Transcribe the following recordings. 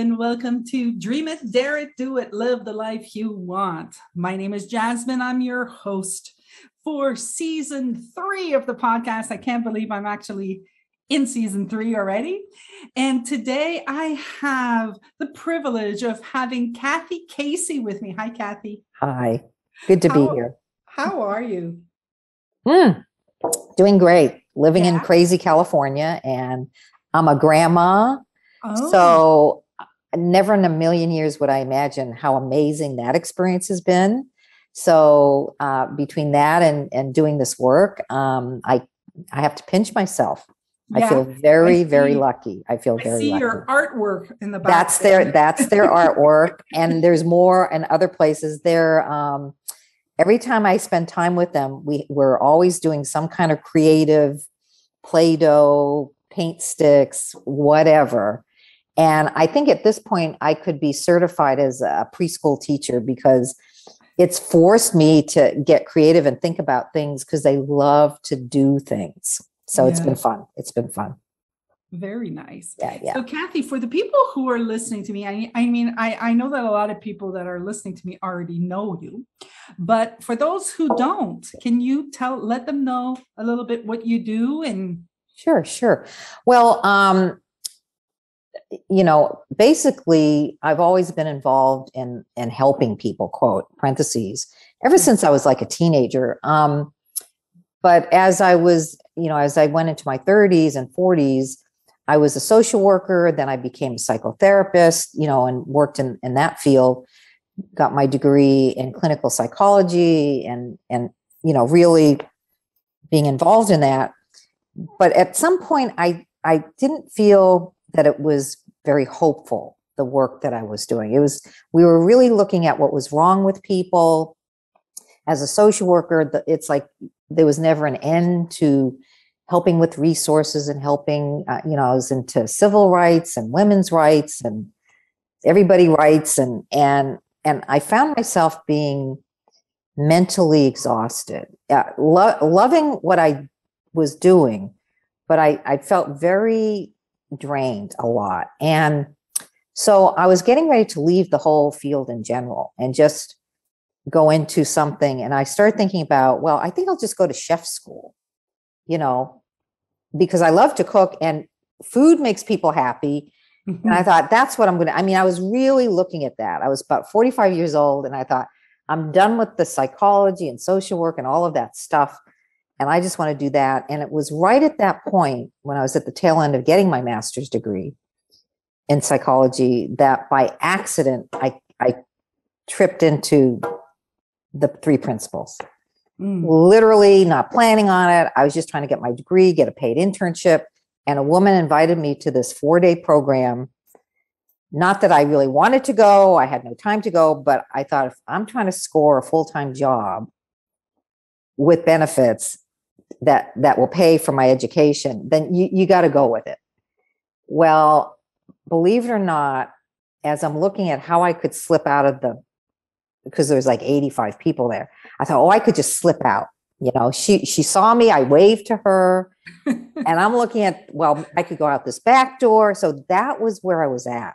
and welcome to Dream It, Dare It, Do It, Live the Life You Want. My name is Jasmine. I'm your host for season 3 of the podcast. I can't believe I'm actually in season 3 already. And today I have the privilege of having Cathy Casey with me. Hi, Cathy. Hi, good to be here. How are you? Doing great. Living in crazy California, and I'm a grandma. So never in a million years would I imagine how amazing that experience has been. So between that and doing this work, I have to pinch myself. I feel very, very lucky. I feel very lucky. I see your artwork in the back. That's their artwork. And there's more in other places. Every time I spend time with them, we're always doing some kind of creative Play-Doh, paint sticks, whatever. And I think at this point I could be certified as a preschool teacher because it's forced me to get creative and think about things because they love to do things. So it's been fun. It's been fun. Very nice. Yeah. So Cathy, for the people who are listening to me, I know that a lot of people that are listening to me already know you, but for those who don't, can you let them know a little bit what you do? And Sure. Well, basically I've always been involved in helping people, quote, parentheses, ever since I was like a teenager. But as I was, as I went into my 30s and 40s, I was a social worker. Then I became a psychotherapist, and worked in that field, got my degree in clinical psychology and really being involved in that. But at some point I didn't feel that it was very hopeful, the work that I was doing. We were really looking at what was wrong with people. As a social worker, it's like there was never an end to helping with resources and helping, I was into civil rights and women's rights and everybody rights. And I found myself being mentally exhausted, loving what I was doing, but I felt very drained a lot. And so I was getting ready to leave the whole field in general and just go into something. And I started thinking about, well, I think I'll just go to chef school, because I love to cook and food makes people happy. Mm-hmm. And I thought, that's what I'm going to, I was really looking at that. I was about 45 years old and I thought, I'm done with the psychology and social work and all of that stuff. And I just want to do that. And it was right at that point when I was at the tail end of getting my master's degree in psychology that by accident, I tripped into the 3 principles. Literally not planning on it. I was just trying to get my degree, get a paid internship. And a woman invited me to this 4-day program. Not that I really wanted to go. I had no time to go, but I thought if I'm trying to score a full-time job with benefits that will pay for my education, then you got to go with it. Well, believe it or not, as I'm looking at how I could slip out of because there was like 85 people there, I thought, I could just slip out. She saw me, I waved to her, and I'm looking at, I could go out this back door. So that was where I was at.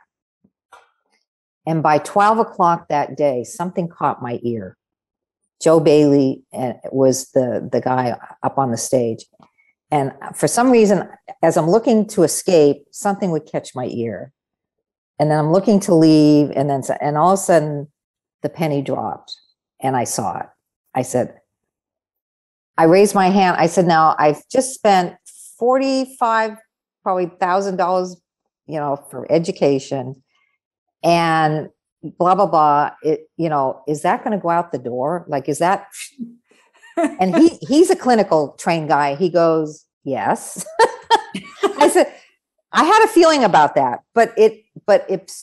And by 12 o'clock that day, something caught my ear. Joe Bailey was the guy up on the stage. And for some reason, as I'm looking to escape, something would catch my ear. And then I'm looking to leave. And all of a sudden the penny dropped and I saw it. I raised my hand. I said, now I've just spent $45,000, probably $1,000, for education and blah, blah, blah. Is that going to go out the door? Like, is that? And he's a clinical trained guy. He goes, yes. I said, I had a feeling about that, but it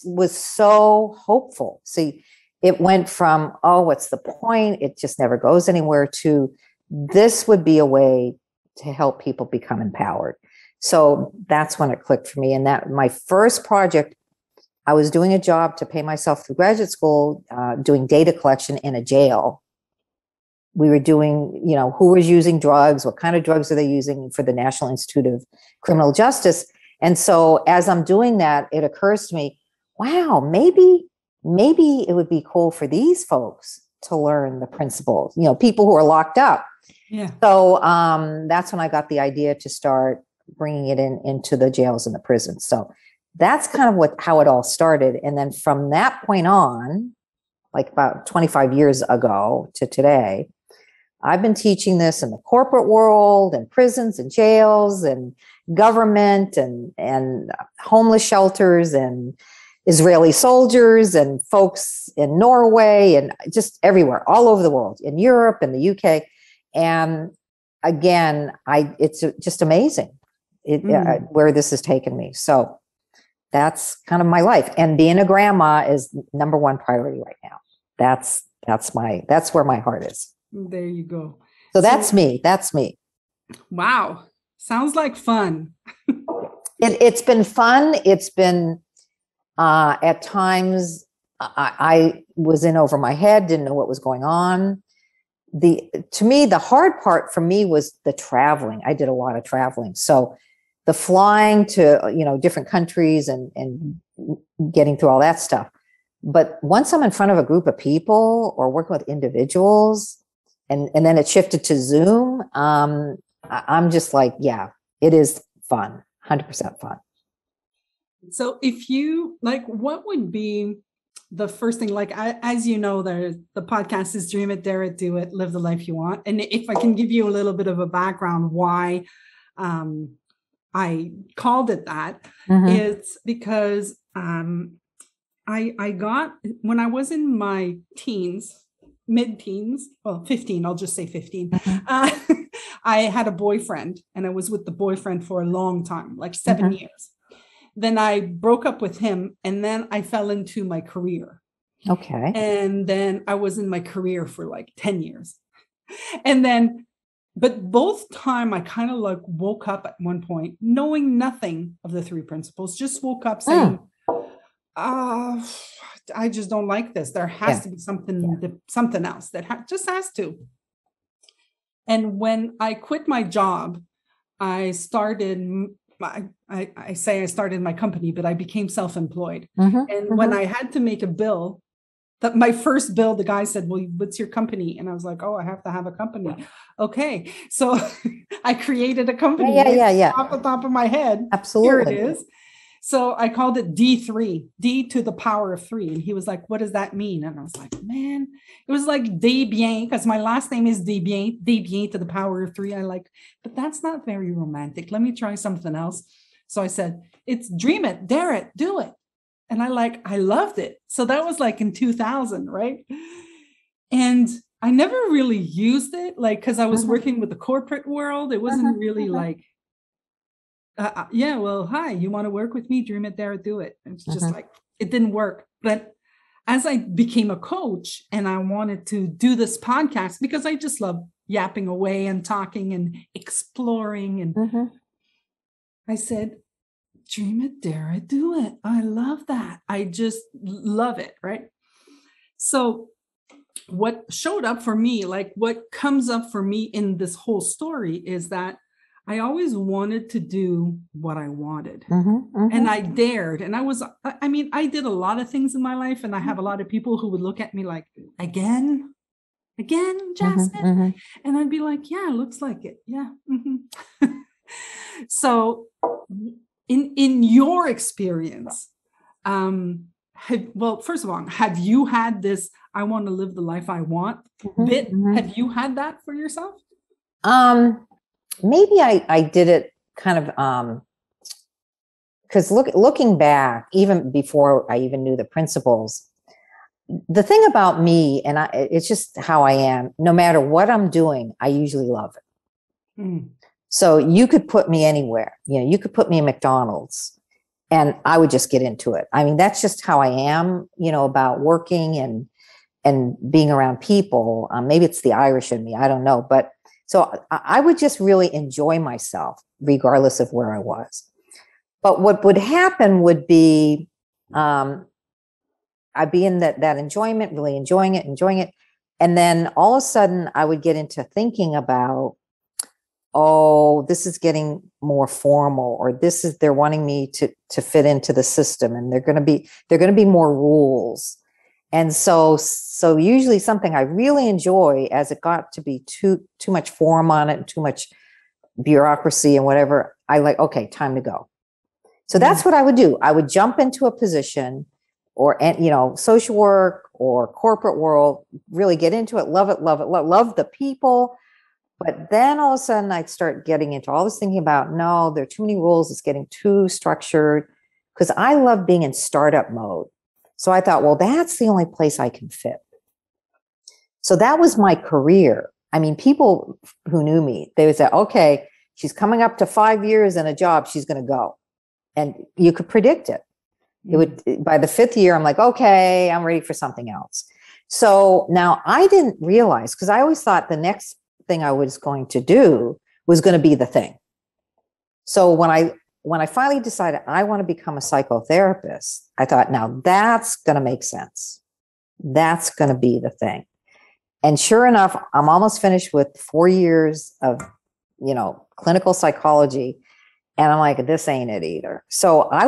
was so hopeful. See, it went from, what's the point? It just never goes anywhere to this would be a way to help people become empowered. So that's when it clicked for me. And that my first project, I was doing a job to pay myself through graduate school, doing data collection in a jail. We were doing, who was using drugs, what kind of drugs are they using for the National Institute of Criminal Justice. And so as I'm doing that, it occurs to me, wow, maybe it would be cool for these folks to learn the principles, people who are locked up. Yeah. So that's when I got the idea to start bringing it into the jails and the prisons. So that's kind of how it all started. And then from that point on, like about 25 years ago to today, I've been teaching this in the corporate world and prisons and jails and government and homeless shelters and Israeli soldiers and folks in Norway and just everywhere, all over the world, in Europe and the UK. And again, it's just amazing where this has taken me. So that's kind of my life. And being a grandma is number one priority right now. That's where my heart is. There you go. So that's me. Wow. Sounds like fun. It's been fun. It's been, at times I was in over my head, didn't know what was going on. To me, the hard part for me was the traveling. I did a lot of traveling. So the flying to, different countries and getting through all that stuff. But once I'm in front of a group of people or working with individuals, and then it shifted to Zoom, I'm just like, yeah, it is fun, 100% fun. So if you what would be the first thing, as you know, the podcast is Dream It, Dare It, Do It, Live the Life You Want. And if I can give you a little bit of a background why I called it that, it's because I got, when I was in my mid-teens, well, 15, I'll just say 15. I had a boyfriend and I was with the boyfriend for a long time, like 7 years. Then I broke up with him and then I fell into my career. Okay. And then I was in my career for like 10 years. And then, but both time I kind of woke up at one point, knowing nothing of the three principles, just woke up saying, I just don't like this. There has to be something else that just has to. And when I quit my job, I started, I say I started my company, but I became self-employed. And when I had to make a bill, my first bill, the guy said, well, what's your company? And I was like, oh, I have to have a company. Okay. So I created a company off the top of my head. Absolutely. Here it is. So I called it D3, D to the power of 3. And he was like, what does that mean? And I was like, man, it was like de bien, because my last name is de bien to the power of 3. But that's not very romantic. Let me try something else. So I said, it's dream it, dare it, do it. And I loved it. So that was like in 2000, right? And I never really used it, because I was working with the corporate world. It wasn't really hi, you want to work with me? Dream it, dare it, do it. It's just it didn't work. But as I became a coach and I wanted to do this podcast, because I just love yapping away and talking and exploring. And I said, dream it, dare it, do it. I love that. I just love it. Right. So what showed up for me, what comes up for me in this whole story is that I always wanted to do what I wanted and I dared. And I did a lot of things in my life and I have a lot of people who would look at me like, again, Jasmine. And I'd be like, yeah, looks like it. Yeah. So in your experience, first of all, have you had this, I want to live the life I want bit? Have you had that for yourself? Maybe I did it kind of, because looking back, even before I even knew the principles, the thing about me, and it's just how I am, no matter what I'm doing, I usually love it. So you could put me anywhere, you could put me in McDonald's and I would just get into it. I mean, that's just how I am, about working and being around people. Maybe it's the Irish in me, I don't know, but so I would just really enjoy myself regardless of where I was. But what would happen would be, I'd be in that enjoyment, really enjoying it. And then all of a sudden I would get into thinking about, oh, this is getting more formal, or they're wanting me to fit into the system, and they're going to be more rules. And so usually something I really enjoy, as it got to be too much form on it and too much bureaucracy and whatever, I like, okay, time to go. So that's what I would do. I would jump into a position, or, social work or corporate world, really get into it, love the people. But then all of a sudden I'd start getting into all this thinking about, no, there are too many rules. It's getting too structured, because I love being in startup mode. So I thought, well, that's the only place I can fit. So that was my career. I mean, people who knew me, they would say, okay, she's coming up to 5 years in a job, she's going to go. And you could predict it. It would, by the 5th year, I'm like, okay, I'm ready for something else. So now I didn't realize, because I always thought the next thing I was going to do was going to be the thing. So when I finally decided I want to become a psychotherapist, I thought, now that's going to make sense. That's going to be the thing. And sure enough, I'm almost finished with 4 years of, clinical psychology. And I'm like, this ain't it either. So I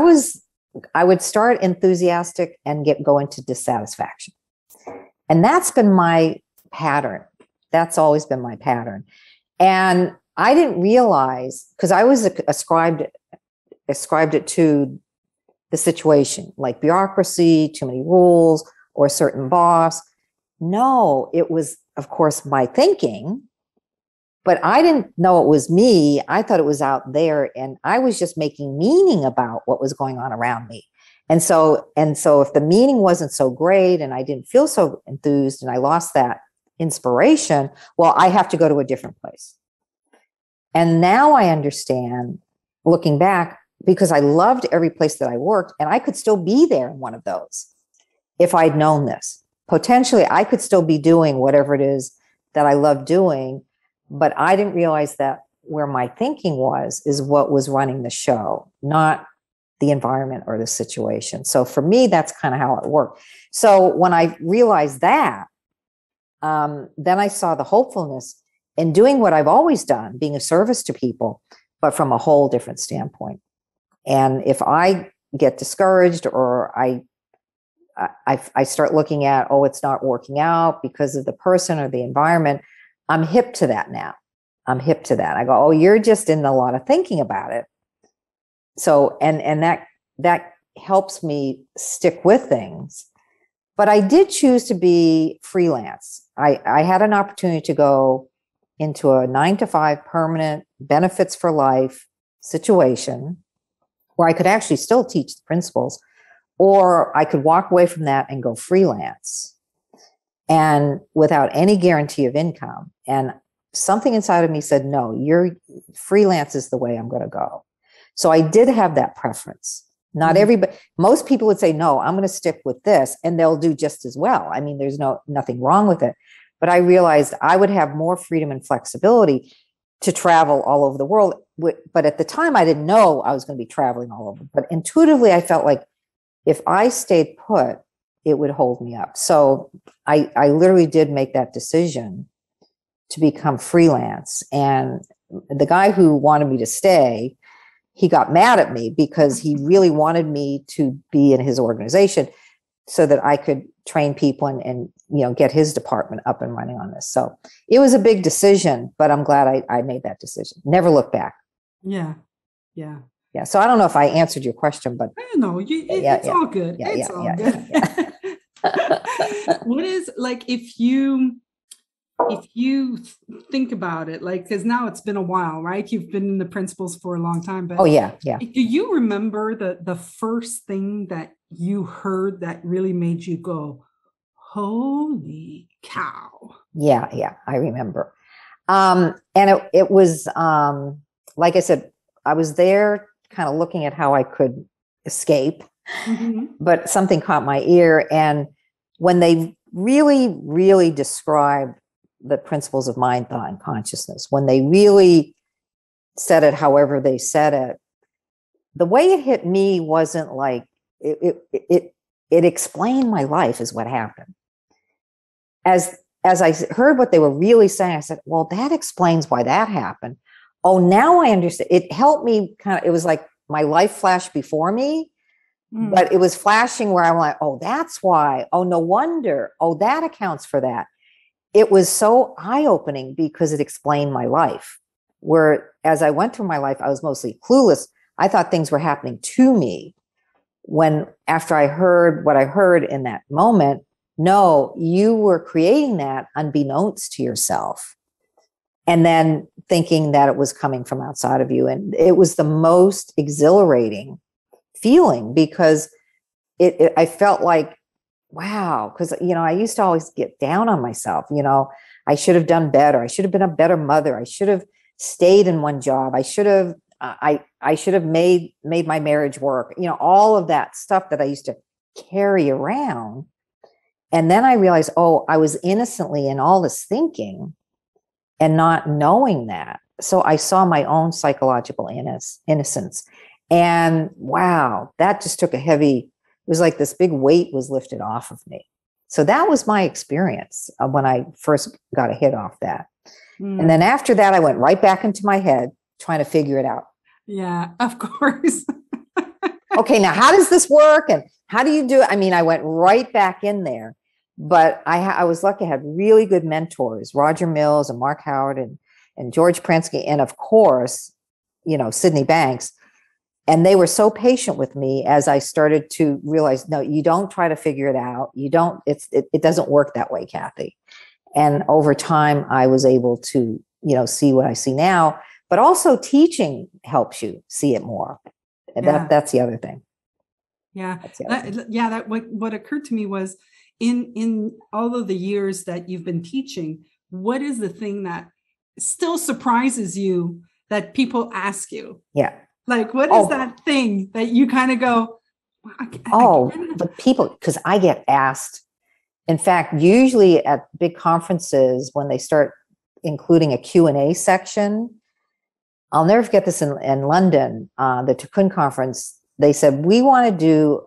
would start enthusiastic and go into dissatisfaction. And that's been my pattern. That's always been my pattern. And I didn't realize, because I was ascribed it to the situation, like bureaucracy, too many rules, or a certain boss. No, it was, of course, my thinking, but I didn't know it was me. I thought it was out there, and I was just making meaning about what was going on around me. And so if the meaning wasn't so great and I didn't feel so enthused and I lost that inspiration, well, I have to go to a different place. And now I understand, looking back, because I loved every place that I worked, and I could still be there in one of those if I'd known this. Potentially, I could still be doing whatever it is that I love doing, but I didn't realize that where my thinking is what was running the show, not the environment or the situation. So for me, that's kind of how it worked. So when I realized that, then I saw the hopefulness in doing what I've always done, being a service to people, but from a whole different standpoint. And if I get discouraged, or I start looking at, oh, it's not working out because of the person or the environment, I'm hip to that now. I'm hip to that. I go, oh, you're just in a lot of thinking about it. So, and that helps me stick with things. But I did choose to be freelance. I had an opportunity to go into a 9-to-5 permanent benefits for life situation where I could actually still teach the principles, or I could walk away from that and go freelance, and without any guarantee of income. And something inside of me said, no, freelance is the way I'm going to go. So I did have that preference. Not everybody, most people would say, no, I'm going to stick with this, and they'll do just as well. I mean, there's nothing wrong with it. But I realized I would have more freedom and flexibility to travel all over the world. But at the time, I didn't know I was going to be traveling all over. But intuitively, I felt like if I stayed put, it would hold me up. So I literally did make that decision to become freelance. And the guy who wanted me to stay, he got mad at me because he really wanted me to be in his organization so that I could train people and get his department up and running on this. So it was a big decision, but I'm glad I made that decision. Never look back. Yeah. Yeah. Yeah. So I don't know if I answered your question, but it's all good. It's all good. What is, like, if you think about it, like, because now it's been a while, right? You've been in the principles for a long time, but do you remember the first thing that you heard that really made you go, holy cow? Yeah, I remember. And it was, like I said, I was there kind of looking at how I could escape, but something caught my ear. And when they really, really described the principles of mind, thought, and consciousness, when they really said it however they said it, the way it hit me wasn't like, it explained my life is what happened. As I heard what they were really saying, I said, well, that explains why that happened. oh, now I understand. It helped me it was like my life flashed before me, but it was flashing where I'm like, oh, that's why. Oh, no wonder. Oh, that accounts for that. It was so eye-opening because it explained my life. Where as I went through my life, I was mostly clueless. I thought things were happening to me. When after I heard what I heard in that moment, no, you were creating that unbeknownst to yourself. And then thinking that it was coming from outside of you. And it was the most exhilarating feeling because I felt like, wow, because, I used to always get down on myself. I should have done better. I should have been a better mother. I should have stayed in one job. I should have, I should have made my marriage work. All of that stuff that I used to carry around. And then I realized, oh, I was innocently in all this thinking and not knowing that. So I saw my own psychological innocence. And wow, that just took it was like this big weight was lifted off of me. So that was my experience when I first got a hit off that. And then after that, I went right back into my head trying to figure it out. Yeah, of course. Okay, now how does this work? And how do you do it? I mean, I went right back in there. But I was lucky. I had really good mentors, Roger Mills and Mark Howard and George Prensky. And of course, Sydney Banks. And they were so patient with me as I started to realize, no, you don't try to figure it out. It doesn't work that way, Cathy. And over time, I was able to, see what I see now, but also teaching helps you see it more. Yeah. That's the other thing. Yeah. That what occurred to me was, in all of the years that you've been teaching, what is the thing that still surprises you that people ask you? Yeah. Like, what is that thing that you kind of go, the people, because I get asked, in fact, usually at big conferences, when they start including a Q&A section, I'll never forget this in London, the Tikkun conference, they said, we want to do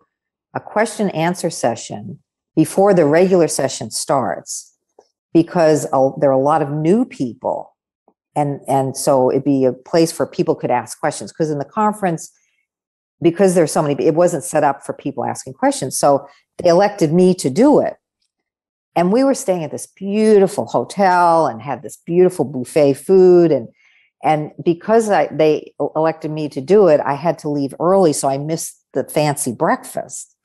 a question answer session before the regular session starts, because there are a lot of new people. And so it'd be a place where people could ask questions, because in the conference, because there's so many, it wasn't set up for people asking questions. So they elected me to do it. And we were staying at this beautiful hotel and had this beautiful buffet food. And because they elected me to do it, I had to leave early. So I missed the fancy breakfast.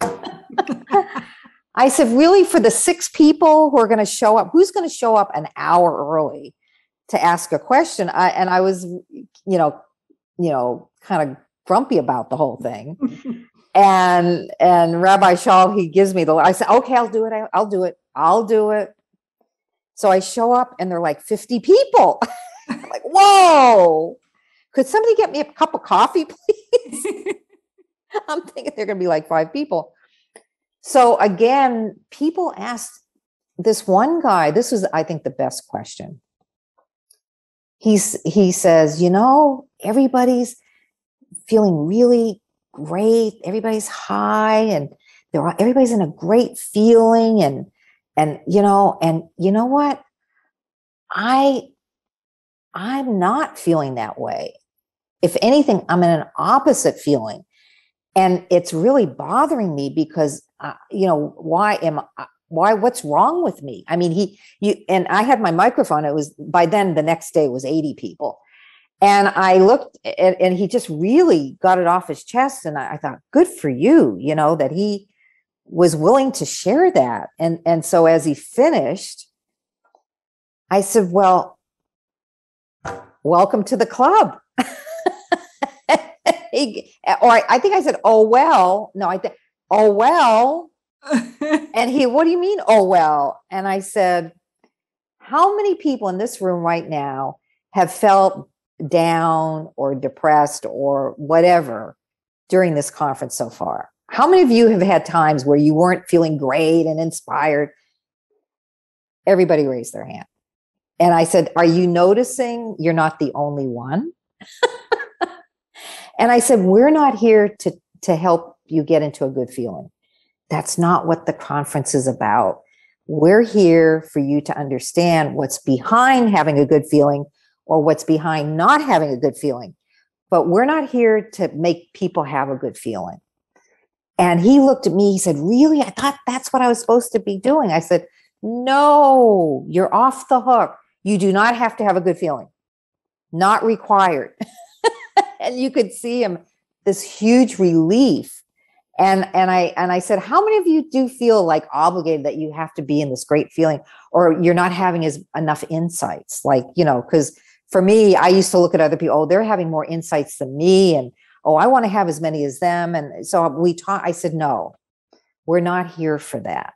I said, really, for the 6 people who are going to show up, who's going to show up an hour early to ask a question? I was, kind of grumpy about the whole thing. and Rabbi Shaul, he gives me I said, okay, I'll do it. I'll do it. So I show up and they're like 50 people. I'm like, whoa, could somebody get me a cup of coffee, please? I'm thinking they're going to be like 5 people. So again, people asked this one guy, this was, I think, the best question. He says, everybody's feeling really great. Everybody's high and everybody's in a great feeling. And you know what? I'm not feeling that way. If anything, I'm in an opposite feeling. And it's really bothering me because, what's wrong with me? I mean, and I had my microphone. It was, by then the next day was 80 people. And I looked and he just really got it off his chest. And I thought, good for you, that he was willing to share that. And so as he finished, I said, well, welcome to the club. I think I said, oh, well, no, oh, well. And he, what do you mean? Oh, well. And I said, how many people in this room right now have felt down or depressed or whatever during this conference so far? How many of you have had times where you weren't feeling great and inspired? Everybody raised their hand. And I said, are you noticing you're not the only one? And I said, we're not here to help you get into a good feeling. That's not what the conference is about. We're here for you to understand what's behind having a good feeling, or what's behind not having a good feeling. But we're not here to make people have a good feeling. And he looked at me, he said, really? I thought that's what I was supposed to be doing. I said, no, you're off the hook. You do not have to have a good feeling. Not required. And you could see him, this huge relief. And I said, how many of you do feel like obligated that you have to be in this great feeling, or you're not having enough insights? Like, because for me, I used to look at other people, oh, they're having more insights than me. And, oh, I want to have as many as them. And so I said, no, we're not here for that.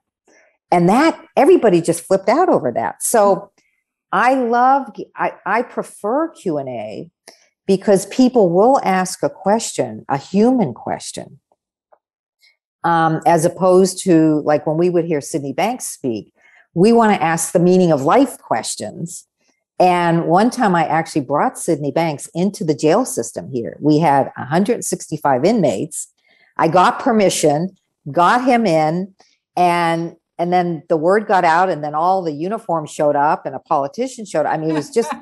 And that everybody just flipped out over that. So I prefer Q&A because people will ask a question, a human question, as opposed to like when we would hear Sydney Banks speak, we want to ask the meaning of life questions. And one time I actually brought Sydney Banks into the jail system here. We had 165 inmates. I got permission, got him in, and then the word got out, and then all the uniforms showed up and a politician showed up. I mean, it was just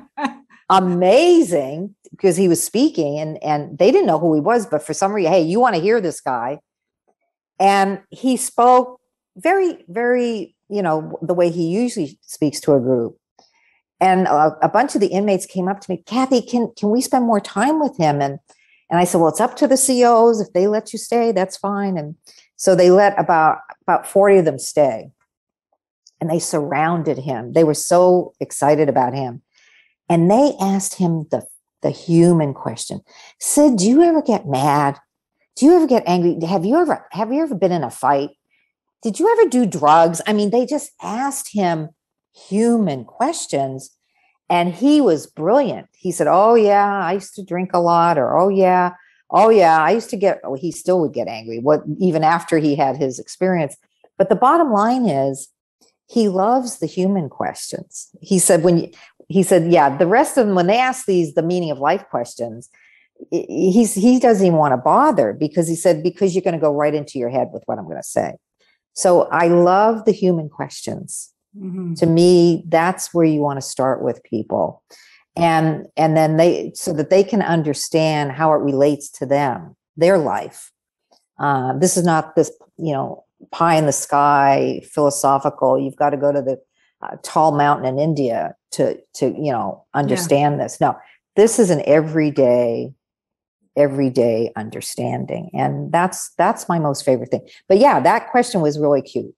amazing because he was speaking and they didn't know who he was, but for some reason, hey, you want to hear this guy? And he spoke very, very, the way he usually speaks to a group. And a bunch of the inmates came up to me, Cathy, can we spend more time with him? And I said, well, it's up to the COs. If they let you stay, that's fine. And so they let about 40 of them stay. And they surrounded him. They were so excited about him. And they asked him the human question. Sid, do you ever get mad? Do you ever get angry? Have you ever been in a fight? Did you ever do drugs? I mean, they just asked him human questions, and he was brilliant. He said, oh yeah, I used to drink a lot, or oh yeah, I used to he still would get angry, even after he had his experience. But the bottom line is he loves the human questions. He said, yeah, the rest of them, when they ask the meaning of life questions, he doesn't even want to bother, because he said, because you're going to go right into your head with what I'm going to say. So I love the human questions. Mm-hmm. To me, that's where you want to start with people. And then so that they can understand how it relates to them, their life. This is not this, pie in the sky, philosophical. You've got to go to the tall mountain in India to understand this. No, this is an everyday understanding. And that's my most favorite thing. But yeah, that question was really cute.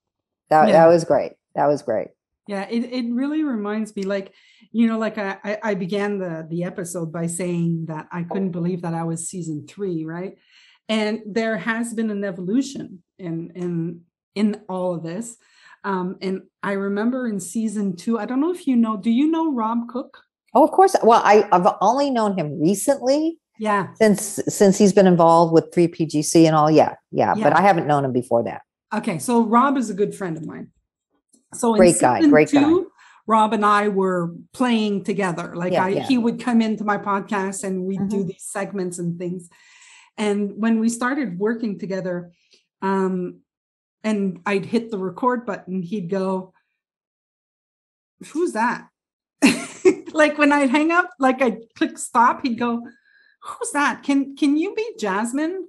That was great. That was great. Yeah, it really reminds me, like, I began the episode by saying that I couldn't believe that I was season 3, right? And there has been an evolution in all of this. And I remember in season 2, I don't know if do you know Rob Cook? Oh, of course. Well, I've only known him recently. Yeah. Since he's been involved with 3PGC and all. Yeah. But I haven't known him before that. Okay. So Rob is a good friend of mine. So great guy. Rob and I were playing together. He would come into my podcast and we'd do these segments and things. And when we started working together, and I'd hit the record button, he'd go, who's that? Like when I'd hang up, like I'd click stop, he'd go, who's that? Can you be Jasmyne?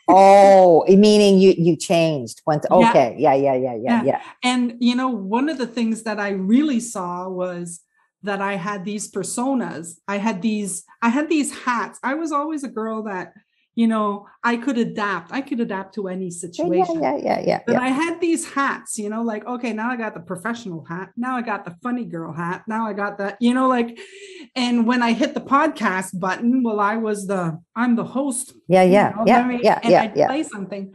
Oh, meaning you changed once. Okay. Yeah. And one of the things that I really saw was that I had these personas. I had these hats. I was always a girl that, I could adapt. I could adapt to any situation. Yeah. But I had these hats, like, okay, now I got the professional hat. Now I got the funny girl hat. Now I got that, and when I hit the podcast button, well, I'm the host. I'd play something.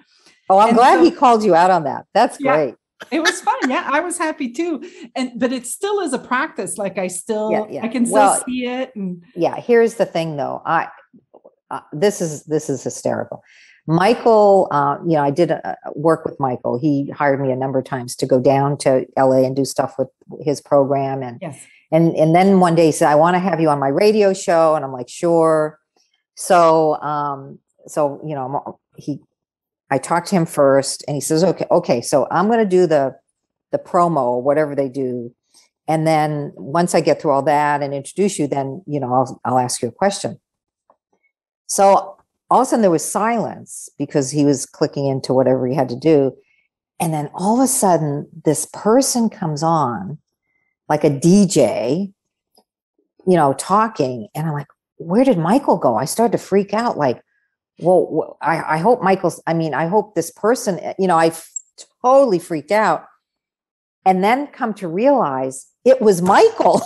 Oh, I'm glad he called you out on that. That's great. It was fun. Yeah, I was happy too. But it still is a practice. Like I can still see it. And here's the thing though. This is hysterical. Michael, I did work with Michael. He hired me a number of times to go down to LA and do stuff with his program. And, and then one day he said, I want to have you on my radio show. And I'm like, sure. So, I talked to him first and he says, okay. So I'm going to do the promo or whatever they do. And then once I get through all that and introduce you, then, I'll ask you a question. So all of a sudden there was silence because he was clicking into whatever he had to do. And then all of a sudden this person comes on like a DJ, talking. And I'm like, where did Michael go? I started to freak out. Like, well, I hope I hope this person, I totally freaked out. And then come to realize it was Michael.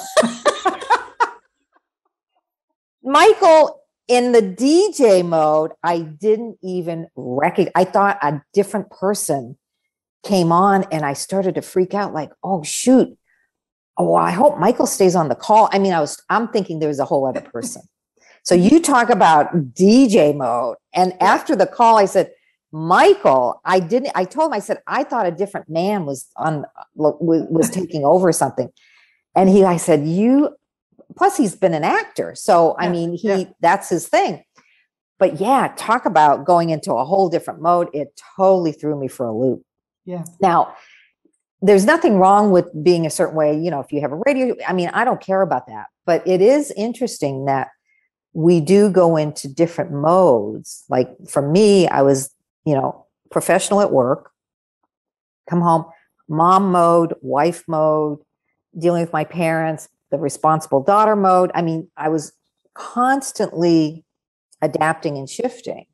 Michael in the DJ mode, I didn't even recognize. I thought a different person came on, and I started to freak out like, oh, shoot. Oh, I hope Michael stays on the call. I mean, I'm thinking there was a whole other person. So you talk about DJ mode. And after the call, I said, Michael, I told him, I said, I thought a different man was taking over something. And I said, plus he's been an actor. So, I mean, that's his thing. But yeah, talk about going into a whole different mode. It totally threw me for a loop. Yeah. Now, there's nothing wrong with being a certain way. If you have a radio, I mean, I don't care about that, but it is interesting that we do go into different modes. Like for me, I was, professional at work, come home, mom mode, wife mode, dealing with my parents, the responsible daughter mode. I mean, I was constantly adapting and shifting.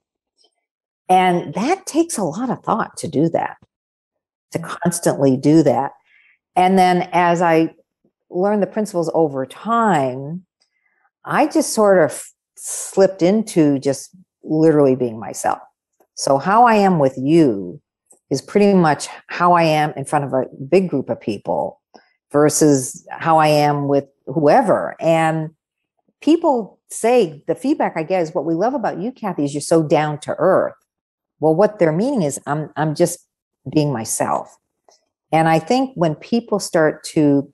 And that takes a lot of thought to do that, to constantly do that. And then as I learned the principles over time, I just sort of slipped into just literally being myself. So how I am with you is pretty much how I am in front of a big group of people versus how I am with whoever. And people say, the feedback I get is, what we love about you, Cathy, is you're so down to earth. Well, what they're meaning is I'm just being myself. And I think when people start to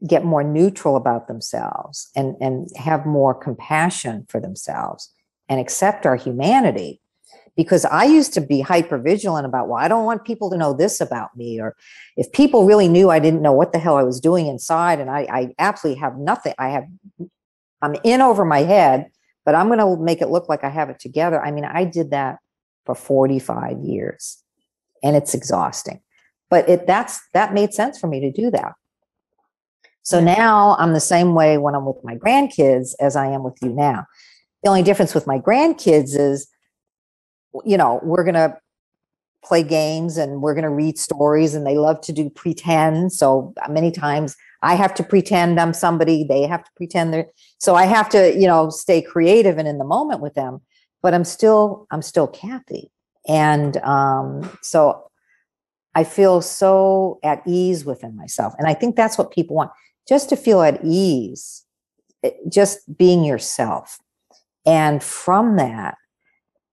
get more neutral about themselves and have more compassion for themselves and accept our humanity, because I used to be hyper vigilant about, well, I don't want people to know this about me. Or if people really knew, I didn't know what the hell I was doing inside. And I absolutely have nothing. I'm in over my head, but I'm going to make it look like I have it together. I mean, I did that for 45 years and it's exhausting, but that made sense for me to do that. So now I'm the same way when I'm with my grandkids as I am with you now. The only difference with my grandkids is, we're going to play games and we're going to read stories, and they love to do pretend. So many times I have to pretend I'm somebody, they have to pretend so I have to, stay creative and in the moment with them, but I'm still Cathy. And so I feel so at ease within myself. And I think that's what people want, just to feel at ease, just being yourself. And from that,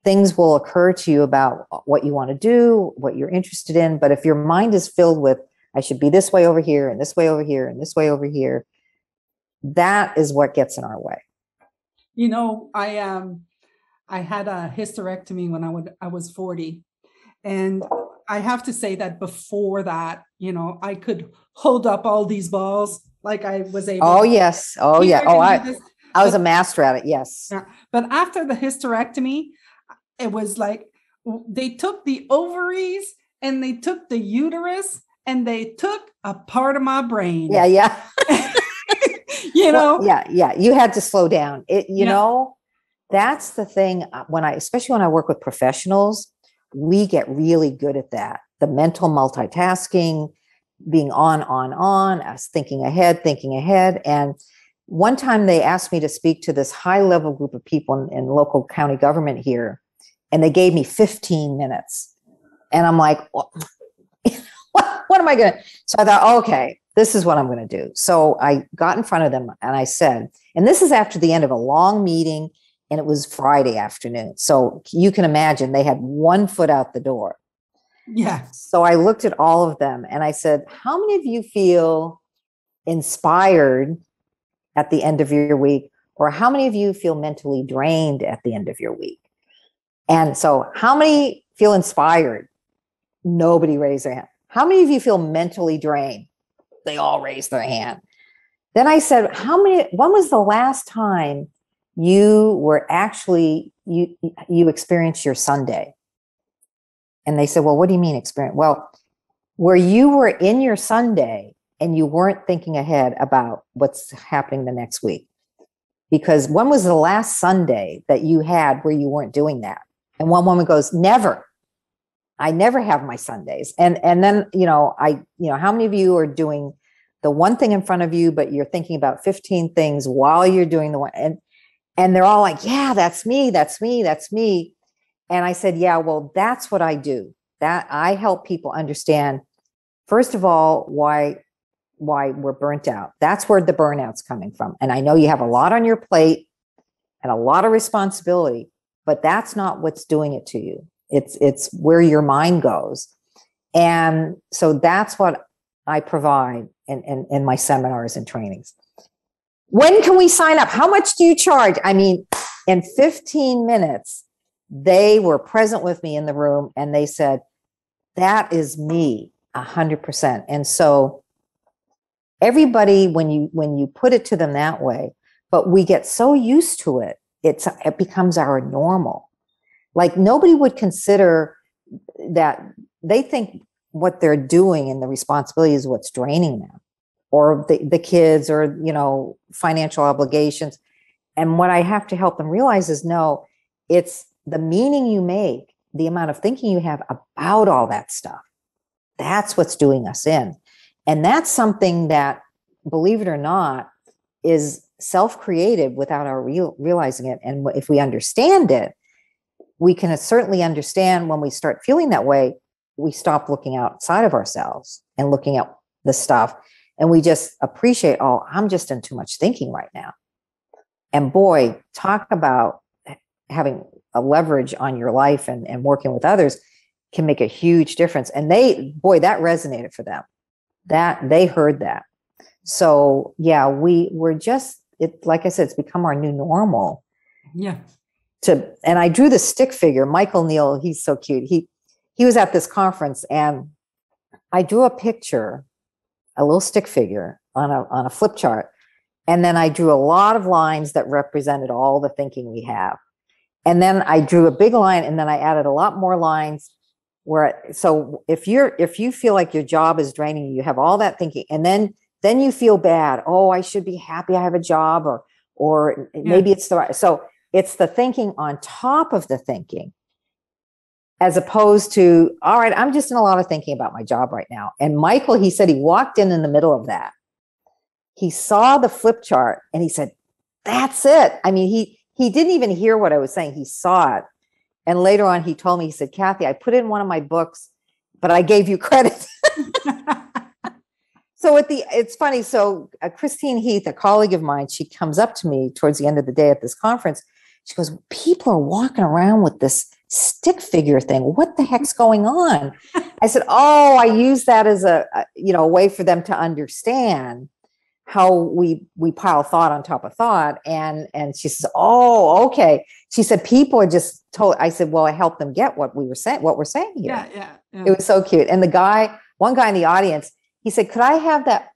things will occur to you about what you want to do, what you're interested in. But if your mind is filled with, I should be this way over here and this way over here and this way over here, that is what gets in our way. I had a hysterectomy when I was 40. And I have to say that before that, I could hold up all these balls like I was able. Oh, yes. Oh, yeah. Oh, I was a master at it. Yes. Yeah. But after the hysterectomy, it was like they took the ovaries and they took the uterus and they took a part of my brain. Yeah. Yeah. Well, yeah. You had to slow down. That's the thing. Especially when I work with professionals, we get really good at that. The mental multitasking, being on, us thinking ahead. And one time they asked me to speak to this high level group of people in local county government here. And they gave me 15 minutes. And I'm like, what am I going to? So I thought, okay, this is what I'm going to do. So I got in front of them and I said, and this is after the end of a long meeting, and it was Friday afternoon. So you can imagine they had one foot out the door. Yeah. So I looked at all of them and I said, how many of you feel inspired at the end of your week? Or how many of you feel mentally drained at the end of your week? And so how many feel inspired? Nobody raised their hand. How many of you feel mentally drained? They all raised their hand. Then I said, when was the last time you were actually, you experienced your Sunday? And they said, well, what do you mean experience? Well, where you were in your Sunday and you weren't thinking ahead about what's happening the next week. Because when was the last Sunday that you had where you weren't doing that? And one woman goes, never. I never have my Sundays. And then, how many of you are doing the one thing in front of you, but you're thinking about 15 things while you're doing the one? And they're all like, yeah, that's me, that's me, that's me. And I said, yeah, well, that's what I do. That I help people understand, first of all, why we're burnt out. That's where the burnout's coming from. And I know you have a lot on your plate and a lot of responsibility, but that's not what's doing it to you. It's where your mind goes. And so that's what I provide in my seminars and trainings. When can we sign up? How much do you charge? I mean, in 15 minutes, they were present with me in the room and they said, that is me 100%. And so everybody, when you put it to them that way, but we get so used to it, it becomes our normal. Like nobody would consider that. They think what they're doing and the responsibility is what's draining them, or the kids, or, financial obligations. And what I have to help them realize is, no, it's the meaning you make, the amount of thinking you have about all that stuff. That's what's doing us in. And that's something that, believe it or not, is self-created without our realizing it. And if we understand it, we can certainly understand when we start feeling that way, we stop looking outside of ourselves and looking at the stuff. And we just appreciate, oh, I'm just in too much thinking right now. And boy, talk about having a leverage on your life and working with others can make a huge difference. And that resonated for them. That they heard that. So yeah, we're just, like I said, it's become our new normal. Yeah. And I drew the stick figure. Michael Neal, he's so cute. He was at this conference and I drew a picture, a little stick figure on a flip chart. And then I drew a lot of lines that represented all the thinking we have. And then I drew a big line and then I added a lot more lines so if you feel like your job is draining you, you have all that thinking, and then you feel bad. Oh, I should be happy I have a job, or maybe it's the right. So it's the thinking on top of the thinking, as opposed to, all right, I'm just in a lot of thinking about my job right now. And Michael, he said he walked in the middle of that. He saw the flip chart and he said, that's it. I mean, he didn't even hear what I was saying. He saw it. And later on, he told me, he said, Cathy, I put it in one of my books, but I gave you credit. So it's funny. So Christine Heath, a colleague of mine, she comes up to me towards the end of the day at this conference. She goes, people are walking around with this stick figure thing. What the heck's going on? I said, oh, I use that as a way for them to understand how we pile thought on top of thought. And she says, oh, okay. She said, people are just told. I said, well, I helped them get what we're saying here. Yeah. It was so cute. And one guy in the audience, he said, could I have that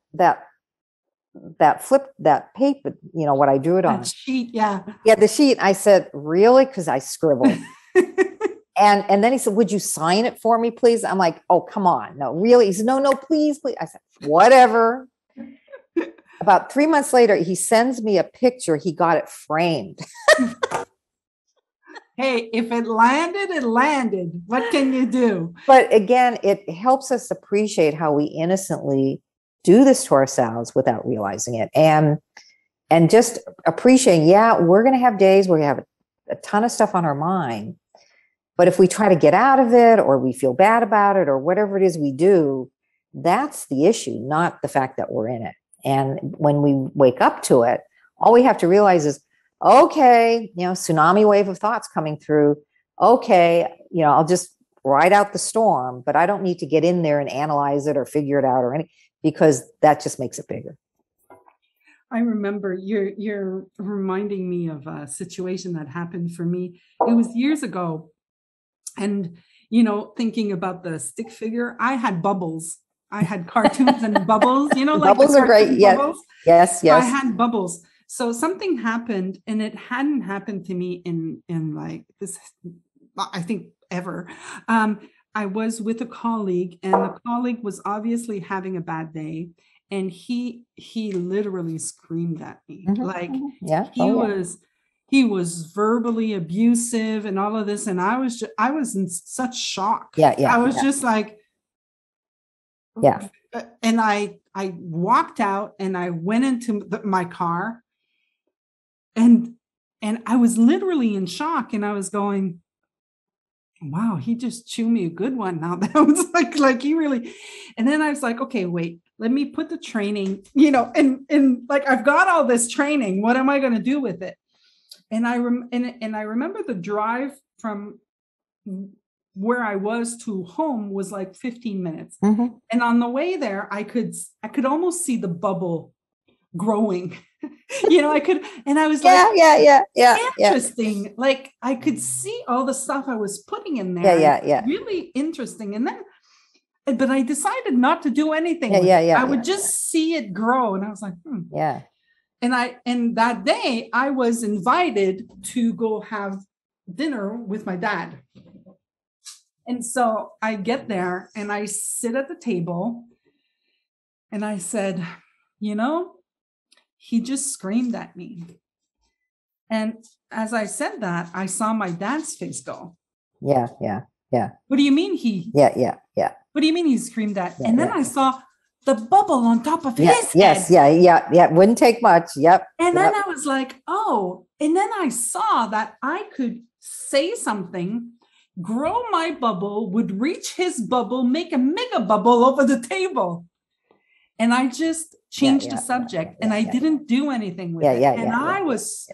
flip, that paper, what I drew it on? That sheet, yeah. Yeah, the sheet. I said, really? Because I scribbled. And then he said, would you sign it for me, please? I'm like, oh, come on. No, really? He said, no, please. I said, whatever. About 3 months later, he sends me a picture. He got it framed. Hey, if it landed, it landed. What can you do? But again, it helps us appreciate how we innocently do this to ourselves without realizing it. And just appreciating, we're going to have days where we have a ton of stuff on our mind. But if we try to get out of it, or we feel bad about it, or whatever it is we do, that's the issue, not the fact that we're in it. And when we wake up to it, all we have to realize is, okay, tsunami wave of thoughts coming through. Okay, I'll just ride out the storm, but I don't need to get in there and analyze it or figure it out because that just makes it bigger. I remember you're reminding me of a situation that happened for me. It was years ago. And, thinking about the stick figure, I had bubbles. I had cartoons and bubbles, like Bubbles are great. Yes. Bubbles. Yes. So I Yes. had bubbles. So something happened, and it hadn't happened to me in like this, I think, ever. I was with a colleague, and the colleague was obviously having a bad day, and he literally screamed at me. Like Yeah. he was verbally abusive and all of this, and I was in such shock. Yeah. I was just like, yeah. And I walked out, and I went into my car, and I was literally in shock, and I was going, wow, he just chewed me a good one. Now that was like he really, and then I was like, okay, wait, let me put the training, and like, I've got all this training. What am I going to do with it? And I remember the drive from where I was to home was like 15 minutes. And on the way there, I could almost see the bubble growing. I could, and I was like, interesting. Yeah. Like, I could see all the stuff I was putting in there. Yeah. Really interesting. And then, but I decided not to do anything. I would just see it grow. And I was like, Yeah. And that day I was invited to go have dinner with my dad. And so I get there, and I sit at the table, and I said, he just screamed at me. And as I said that, I saw my dad's face go. Yeah. What do you mean he? Yeah. What do you mean he screamed at? And then I saw the bubble on top of his head. Yes. Yeah. Wouldn't take much. Yep. And then I was like, oh, and then I saw that I could say something, grow my bubble, would reach his bubble, make a mega bubble over the table. And I just changed the subject, and I didn't do anything with it. And I was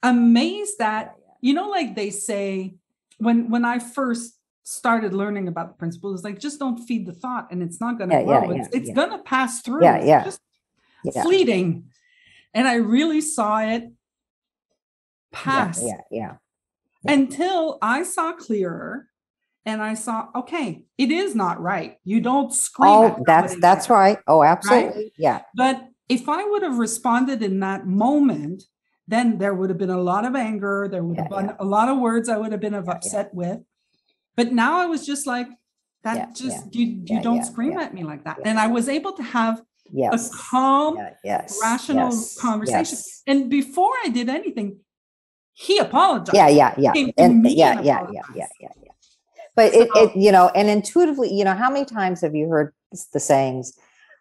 amazed that, like they say, when I first started learning about the principles, like, just don't feed the thought, and it's not going to grow. It's going to pass through. It's just fleeting. And I really saw it pass. Until I saw clearer, and I saw, okay, it is not right. You don't scream. Oh, that's right. Oh, absolutely. Right? Yeah. But if I would have responded in that moment, then there would have been a lot of anger. There would have been a lot of words I would have been upset with. But now I was just like, you don't scream at me like that. And I was able to have a calm, rational conversation. And before I did anything, he apologized. Yeah. But and intuitively, how many times have you heard the sayings,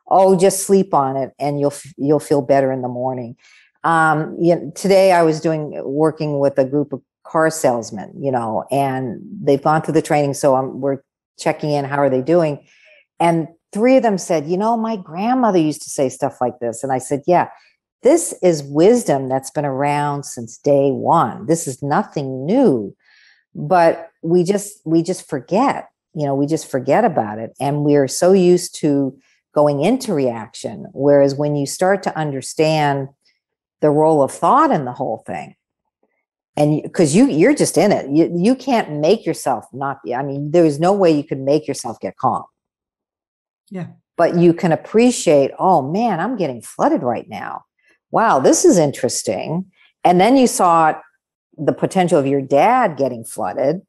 oh, just sleep on it and you'll feel better in the morning. Today I was working with a group of car salesmen, and they've gone through the training. So we're checking in. How are they doing? And 3 of them said, my grandmother used to say stuff like this. And I said, yeah, this is wisdom that's been around since day one. This is nothing new, but we just forget, we just forget about it. And we're so used to going into reaction. Whereas when you start to understand the role of thought in the whole thing, and because you're just in it, you can't make yourself not. There's no way you can make yourself get calm. Yeah. But you can appreciate, oh man, I'm getting flooded right now. Wow, this is interesting. And then you saw the potential of your dad getting flooded,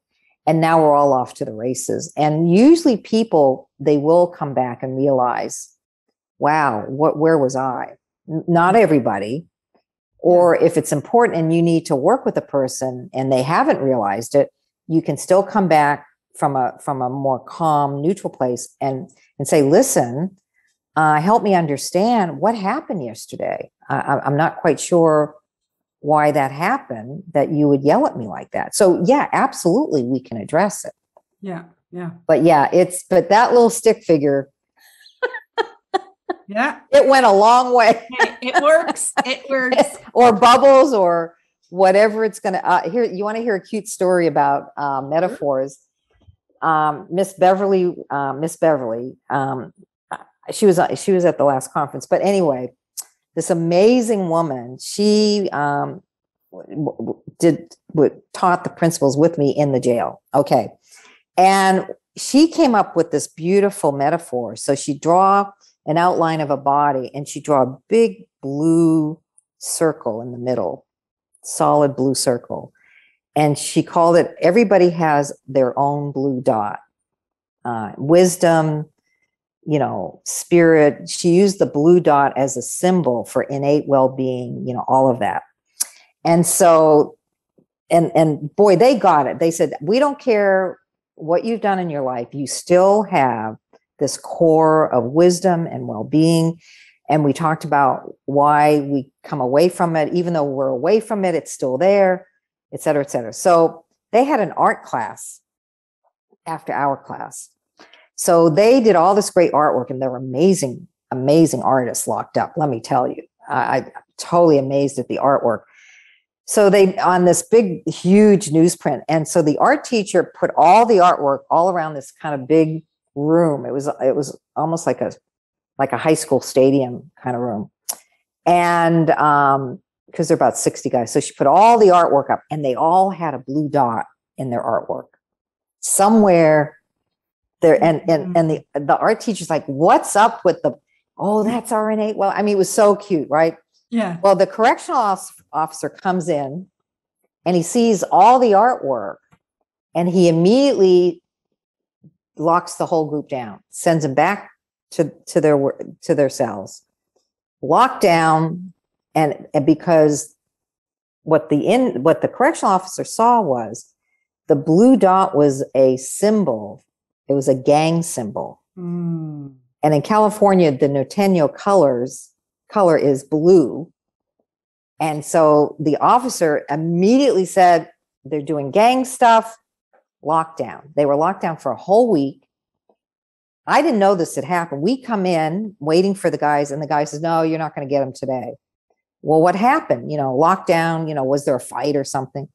and now we're all off to the races. And usually people, they will come back and realize, wow, where was I? Not everybody. Or if it's important and you need to work with a person and they haven't realized it, you can still come back from a more calm, neutral place and say, listen, help me understand what happened yesterday. I'm not quite sure why that happened, that you would yell at me like that. So yeah, absolutely, we can address it. Yeah. But but that little stick figure, it went a long way. It works. It works. Or bubbles or whatever it's going to, you want to hear a cute story about metaphors. Miss Beverly, she was at the last conference, but anyway, this amazing woman, she taught the principles with me in the jail. Okay. And she came up with this beautiful metaphor. So she'd draw an outline of a body and she'd draw a big blue circle in the middle, solid blue circle. And she called it, everybody has their own blue dot. Wisdom, spirit. She used the blue dot as a symbol for innate well-being, all of that. And so, and boy, they got it. They said, we don't care what you've done in your life. You still have this core of wisdom and well-being. And we talked about why we come away from it. Even though we're away from it, it's still there, et cetera, et cetera. So they had an art class after our class. So they did all this great artwork, and they're amazing, amazing artists locked up. Let me tell you, I'm totally amazed at the artwork. So they, on this big, huge newsprint. And so the art teacher put all the artwork all around this kind of big room. It was almost like a high school stadium kind of room. And, because there are about 60 guys. So she put all the artwork up, and they all had a blue dot in their artwork somewhere there. And the art teacher's like, what's up with that's our innate. Well, I mean, it was so cute, right? Yeah. Well, the correctional officer comes in and he sees all the artwork, and he immediately locks the whole group down, sends them back to their cells, locked down. And because what the correctional officer saw was the blue dot was a symbol. It was a gang symbol. Mm. And in California, the Norteño color is blue. And so the officer immediately said, they're doing gang stuff, lockdown. They were locked down for a whole week. I didn't know this had happened. We come in waiting for the guys, and the guy says, no, you're not going to get them today. Well, what happened? Lockdown, was there a fight or something?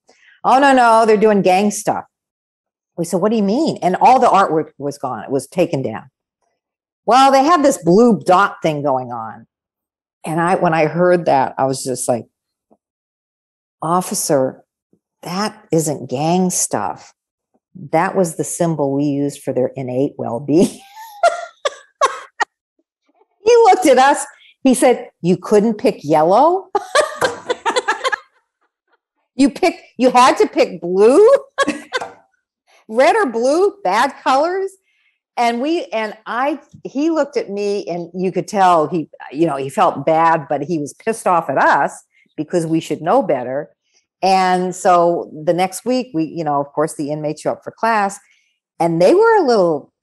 Oh, no, they're doing gang stuff. We said, what do you mean? And all the artwork was gone. It was taken down. Well, they have this blue dot thing going on. And when I heard that, I was just like, officer, that isn't gang stuff. That was the symbol we used for their innate well-being. He looked at us. He said, you couldn't pick yellow? You had to pick blue? Red or blue, bad colors. And he looked at me, and you could tell he felt bad, but he was pissed off at us because we should know better. And so the next week of course the inmates show up for class, and they were a little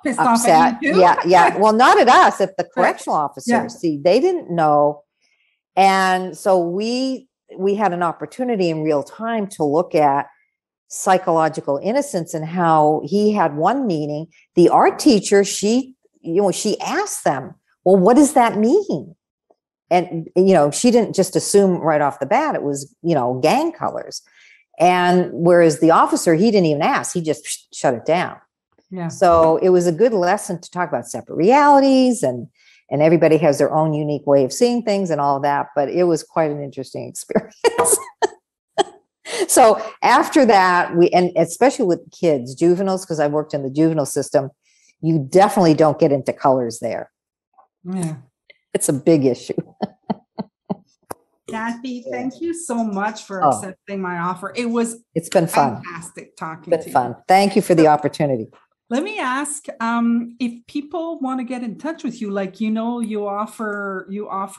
pissed upset. Off at you too? Yeah. Well, not at us, at the correctional officers. Yeah. See, they didn't know. And so we had an opportunity in real time to look at psychological innocence and how he had one meaning. The art teacher, she asked them, well, what does that mean? And, she didn't just assume right off the bat it was, gang colors. And whereas the officer, he didn't even ask, he just shut it down. Yeah. So it was a good lesson to talk about separate realities, and everybody has their own unique way of seeing things and all of that. But it was quite an interesting experience. So after that, and especially with kids, juveniles, because I worked in the juvenile system, you definitely don't get into colors there. Yeah. It's a big issue. Cathy, thank you so much for accepting my offer. It's been fun. Fantastic talking to you. It's been fun. Thank you for the opportunity. Let me ask, if people want to get in touch with you, you offer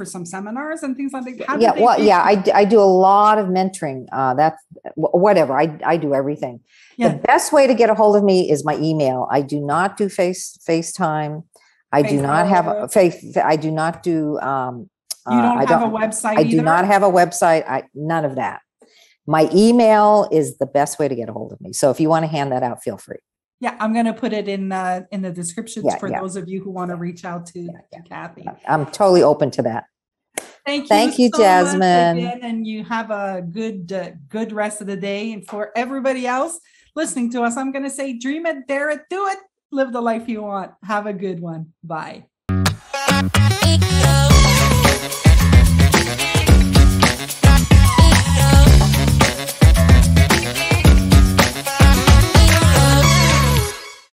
some seminars and things like that. I do a lot of mentoring. That's whatever. I do everything. Yeah. The best way to get a hold of me is my email. I do not do FaceTime. I do not have a face. I do not do. You don't have a website. I do not have a website. None of that. My email is the best way to get a hold of me. So if you want to hand that out, feel free. Yeah, I'm going to put it in the descriptions for those of you who want to reach out to Cathy. I'm totally open to that. Thank you, so Jasmine. Much again, and you have a good rest of the day. And for everybody else listening to us, I'm going to say, dream it, dare it, do it, live the life you want. Have a good one. Bye.